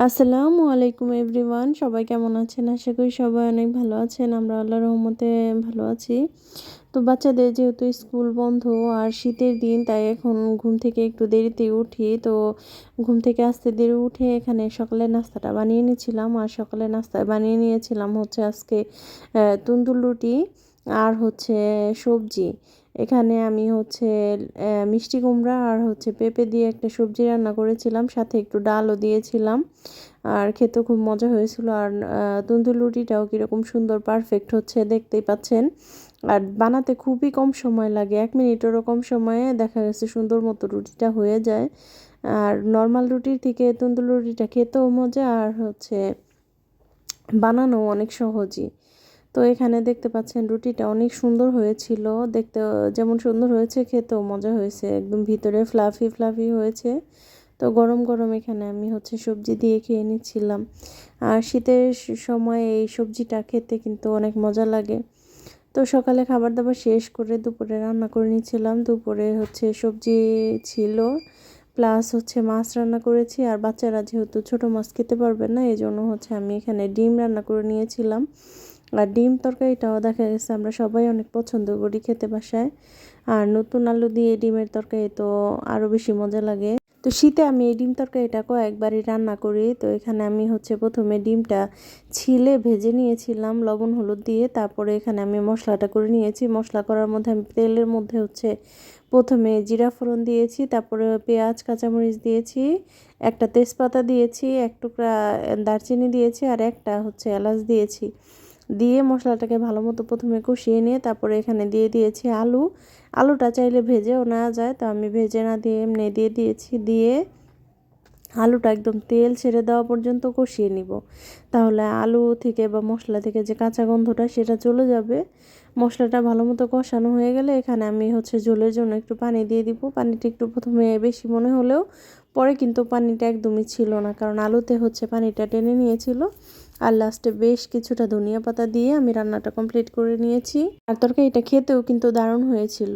আসসালামু আলাইকুম এভরিওয়ান, সবাই কেমন আছেন? আশা করি সবাই অনেক ভালো আছেন। আমরা আল্লাহর রহমতে ভালো আছি। তো বাচ্চাদের যেহেতু স্কুল বন্ধ আর শীতের দিন, তাই এখন ঘুম থেকে একটু দেরিতে উঠি। তো ঘুম থেকে আসতে দেরি উঠে এখানে সকালের নাস্তাটা বানিয়ে নিয়েছিলাম। আর সকালের নাস্তায় বানিয়ে নিয়েছিলাম হচ্ছে আজকে তন্দুর রুটি আর হচ্ছে সবজি। এখানে আমি হচ্ছে মিষ্টি কুমড়া আর হচ্ছে পেঁপে দিয়ে একটা সবজি রান্না করেছিলাম, সাথে একটু ডালও দিয়েছিলাম। আর খেতেও খুব মজা হয়েছিল। আর তন্দুর রুটিটাও কীরকম সুন্দর পারফেক্ট হচ্ছে দেখতেই পাচ্ছেন। আর বানাতে খুবই কম সময় লাগে, 1 মিনিটেরও কম সময়ে দেখা গেছে সুন্দর মতো রুটিটা হয়ে যায়। আর নর্মাল রুটির থেকে তন্দুর রুটিটা খেতেও মজা আর হচ্ছে বানানো অনেক সহজই। তো এখানে দেখতে পাচ্ছেন রুটিটা অনেক সুন্দর হয়েছিল, দেখতে যেমন সুন্দর হয়েছে খেতেও মজা হয়েছে, একদম ভিতরে ফ্লাফি ফ্লাফি হয়েছে। তো গরম গরম এখানে আমি হচ্ছে সবজি দিয়ে খেয়ে নিচ্ছিলাম। আর শীতের সময় এই সবজিটা খেতে কিন্তু অনেক মজা লাগে। তো সকালে খাবার দাবার শেষ করে দুপুরে রান্না করে নিচ্ছিলাম। দুপুরে হচ্ছে সবজি ছিল, প্লাস হচ্ছে মাছ রান্না করেছি। আর বাচ্চারা যেহেতু ছোট মাছ খেতে পারবে না, এই জন্য হচ্ছে আমি এখানে ডিম রান্না করে নিয়েছিলাম। আর ডিম তরকারিটাও দেখা গেছে আমরা সবাই অনেক পছন্দ করি খেতে বাসায়। আর নতুন আলু দিয়ে ডিমের তরকারি তো আরও বেশি মজা লাগে। তো শীতে আমি এই ডিম তরকারিটা কয়েকবারই রান্না করি। তো এখানে আমি হচ্ছে প্রথমে ডিমটা ছিলে ভেজে নিয়েছিলাম লবণ হলুদ দিয়ে। তারপরে এখানে আমি মশলাটা করে নিয়েছি। মশলা করার মধ্যে আমি তেলের মধ্যে হচ্ছে প্রথমে জিরা ফোড়ন দিয়েছি, তারপরে পেঁয়াজ কাঁচামরিচ দিয়েছি, একটা তেজপাতা দিয়েছি, এক টুকরা দারচিনি দিয়েছি, আর একটা হচ্ছে এলাচ দিয়েছি। দিয়ে মশলাটাকে ভালো মতো প্রথমে কষিয়ে নিয়ে তারপরে এখানে দিয়ে দিয়েছি আলু। আলুটা চাইলে ভেজেও নেওয়া যায়, তো আমি ভেজে না দিয়ে এমনি দিয়ে দিয়েছি। দিয়ে আলুটা একদম তেল ছেড়ে দেওয়া পর্যন্ত কষিয়ে নিব, তাহলে আলু থেকে বা মশলা থেকে যে কাঁচা গন্ধটা সেটা চলে যাবে। মশলাটা ভালো মতো কষানো হয়ে গেলে এখানে আমি হচ্ছে ঝোলের জন্য একটু পানি দিয়ে দিব। পানিটা একটু প্রথমে বেশি মনে হলেও পরে কিন্তু পানিটা একদমই ছিল না, কারণ আলুতে হচ্ছে পানিটা টেনে নিয়েছিল। আর লাস্টে বেশ কিছুটা ধনিয়া পাতা দিয়ে আমি রান্নাটা কমপ্লিট করে নিয়েছি। আর তরকারিটা খেতেও কিন্তু দারুণ হয়েছিল।